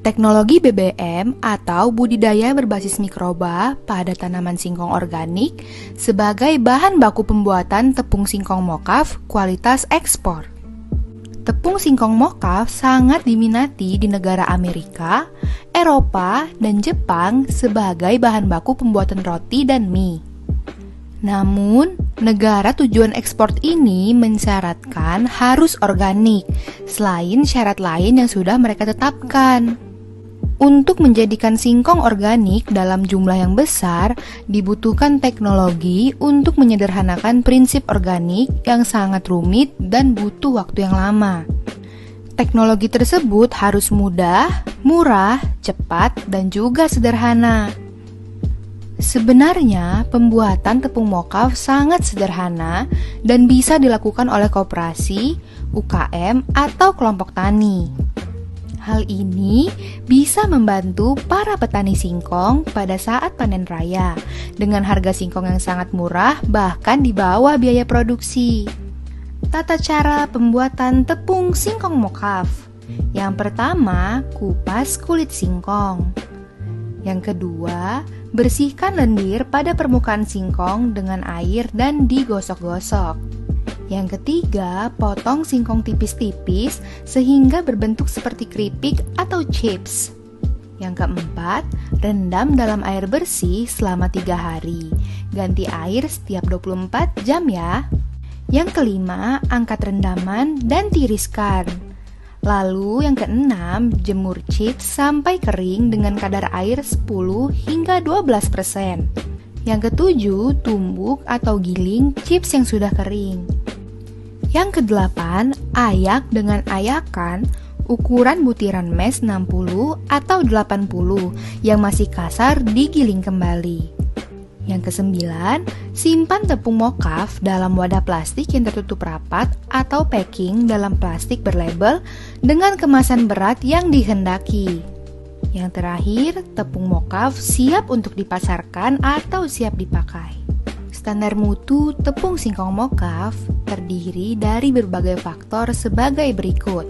Teknologi BBM atau budidaya berbasis mikroba pada tanaman singkong organik sebagai bahan baku pembuatan tepung singkong mocaf kualitas ekspor. Tepung singkong mocaf sangat diminati di negara Amerika, Eropa, dan Jepang sebagai bahan baku pembuatan roti dan mie. Namun, negara tujuan ekspor ini mensyaratkan harus organik, selain syarat lain yang sudah mereka tetapkan. Untuk menjadikan singkong organik dalam jumlah yang besar, dibutuhkan teknologi untuk menyederhanakan prinsip organik yang sangat rumit dan butuh waktu yang lama. Teknologi tersebut harus mudah, murah, cepat, dan juga sederhana. Sebenarnya, pembuatan tepung mocaf sangat sederhana dan bisa dilakukan oleh koperasi, UKM, atau kelompok tani. Hal ini bisa membantu para petani singkong pada saat panen raya dengan harga singkong yang sangat murah bahkan di bawah biaya produksi. Tata cara pembuatan tepung singkong mocaf. Yang pertama, kupas kulit singkong. Yang kedua, bersihkan lendir pada permukaan singkong dengan air dan digosok-gosok. Yang ketiga, potong singkong tipis-tipis sehingga berbentuk seperti keripik atau chips. Yang keempat, rendam dalam air bersih selama 3 hari. Ganti air setiap 24 jam ya. Yang kelima, angkat rendaman dan tiriskan. Lalu yang keenam, jemur chips sampai kering dengan kadar air 10 hingga 12%. Yang ketujuh, tumbuk atau giling chips yang sudah kering. Yang kedelapan, ayak dengan ayakan ukuran butiran mash 60 atau 80 yang masih kasar digiling kembali. Yang kesembilan, simpan tepung mocaf dalam wadah plastik yang tertutup rapat atau packing dalam plastik berlabel dengan kemasan berat yang dihendaki. Yang terakhir, tepung mocaf siap untuk dipasarkan atau siap dipakai. Standar mutu tepung singkong mocaf terdiri dari berbagai faktor sebagai berikut.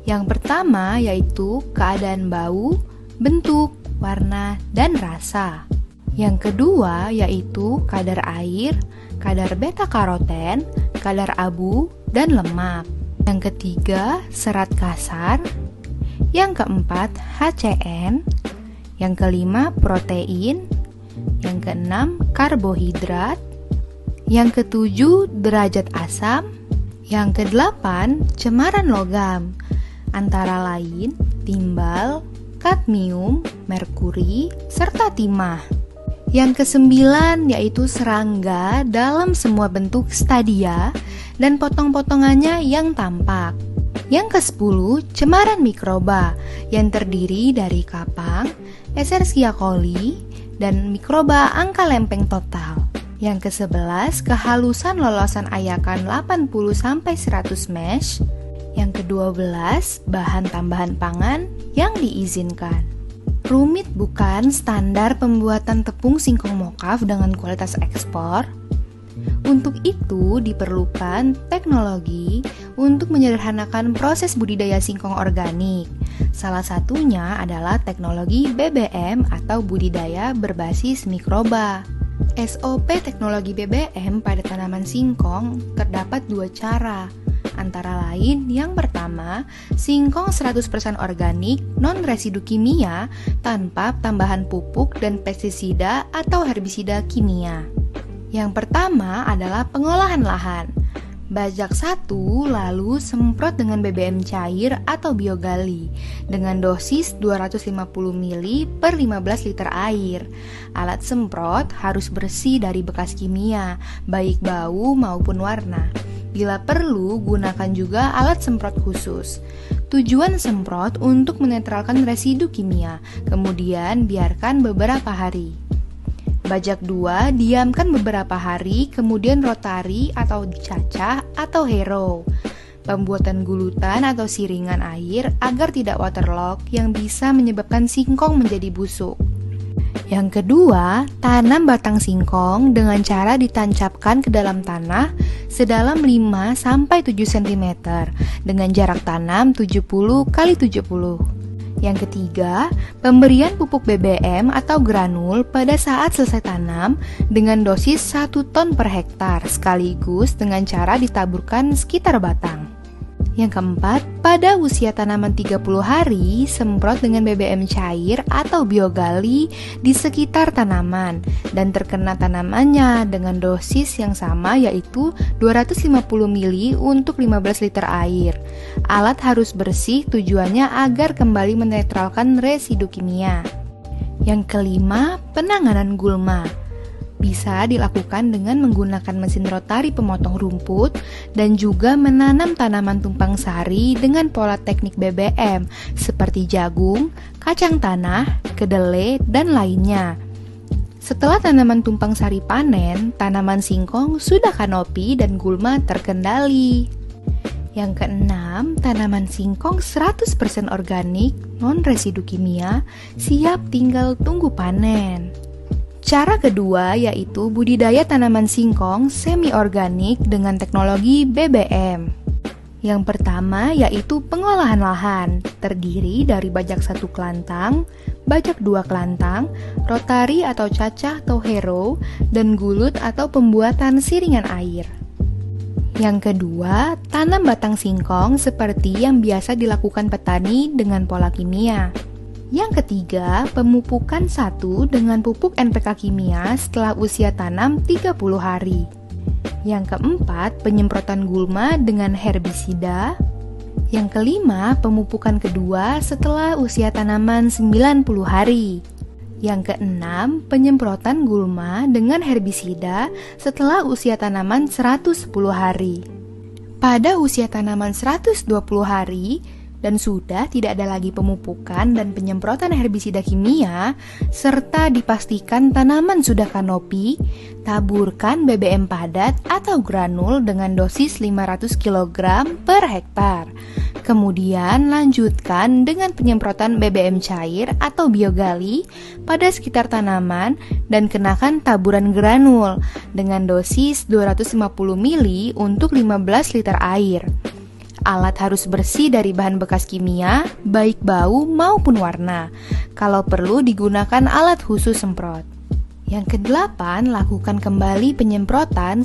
Yang pertama yaitu keadaan bau, bentuk, warna, dan rasa. Yang kedua yaitu kadar air, kadar beta-karoten, kadar abu, dan lemak. Yang ketiga serat kasar. Yang keempat HCN. Yang kelima protein. Yang keenam, karbohidrat. Yang ketujuh, derajat asam. Yang kedelapan, cemaran logam. Antara lain, timbal, kadmium, merkuri, serta timah. Yang kesembilan, yaitu serangga dalam semua bentuk stadia dan potong-potongannya yang tampak. Yang ke-10, cemaran mikroba yang terdiri dari kapang, Escherichia coli, dan mikroba angka lempeng total. Yang ke-11, kehalusan lolosan ayakan 80-100 mesh. Yang ke-12, bahan tambahan pangan yang diizinkan. Rumit bukan standar pembuatan tepung singkong mocaf dengan kualitas ekspor? Untuk itu diperlukan teknologi untuk menyederhanakan proses budidaya singkong organik. Salah satunya adalah teknologi BBM atau budidaya berbasis mikroba. SOP teknologi BBM pada tanaman singkong terdapat 2 cara. Antara lain, yang pertama, singkong 100% organik non-residu kimia tanpa tambahan pupuk dan pestisida atau herbisida kimia. Yang pertama adalah pengolahan lahan. Bajak 1 lalu semprot dengan BBM cair atau biogali dengan dosis 250 ml per 15 liter air. Alat semprot harus bersih dari bekas kimia, baik bau maupun warna. Bila perlu, gunakan juga alat semprot khusus. Tujuan semprot untuk menetralkan residu kimia, kemudian biarkan beberapa hari. Bajak 2 diamkan beberapa hari, kemudian rotari atau dicacah atau harrow. Pembuatan gulutan atau siringan air agar tidak waterlogged yang bisa menyebabkan singkong menjadi busuk. Yang kedua, tanam batang singkong dengan cara ditancapkan ke dalam tanah sedalam 5-7 cm dengan jarak tanam 70 x 70. Yang ketiga, pemberian pupuk BBM atau granul pada saat selesai tanam dengan dosis 1 ton per hektar sekaligus dengan cara ditaburkan sekitar batang. Yang keempat, pada usia tanaman 30 hari, semprot dengan BBM cair atau biogali di sekitar tanaman dan terkena tanamannya dengan dosis yang sama yaitu 250 ml untuk 15 liter air. Alat harus bersih tujuannya agar kembali menetralkan residu kimia. Yang kelima, penanganan gulma. Bisa dilakukan dengan menggunakan mesin rotari pemotong rumput dan juga menanam tanaman tumpang sari dengan pola teknik BBM seperti jagung, kacang tanah, kedelai, dan lainnya. Setelah tanaman tumpang sari panen, tanaman singkong sudah kanopi dan gulma terkendali. Yang keenam, tanaman singkong 100% organik, non residu kimia, siap tinggal tunggu panen. Cara kedua yaitu budidaya tanaman singkong semi-organik dengan teknologi BBM. Yang pertama yaitu pengolahan lahan, terdiri dari bajak 1 kelantang, bajak 2 kelantang, rotari atau cacah atau harrow, dan gulut atau pembuatan siringan air. Yang kedua, tanam batang singkong seperti yang biasa dilakukan petani dengan pola kimia. Yang ketiga, pemupukan 1 dengan pupuk NPK kimia setelah usia tanam 30 hari. Yang keempat, penyemprotan gulma dengan herbisida. Yang kelima, pemupukan kedua setelah usia tanaman 90 hari. Yang keenam, penyemprotan gulma dengan herbisida setelah usia tanaman 110 hari. Pada usia tanaman 120 hari, dan sudah tidak ada lagi pemupukan dan penyemprotan herbisida kimia, serta dipastikan tanaman sudah kanopi, taburkan BBM padat atau granul dengan dosis 500 kg per hektar. Kemudian lanjutkan dengan penyemprotan BBM cair atau biogali pada sekitar tanaman dan kenakan taburan granul dengan dosis 250 ml untuk 15 liter air. Alat harus bersih dari bahan bekas kimia, baik bau maupun warna. Kalau perlu digunakan alat khusus semprot. Yang kedelapan, lakukan kembali penyemprotan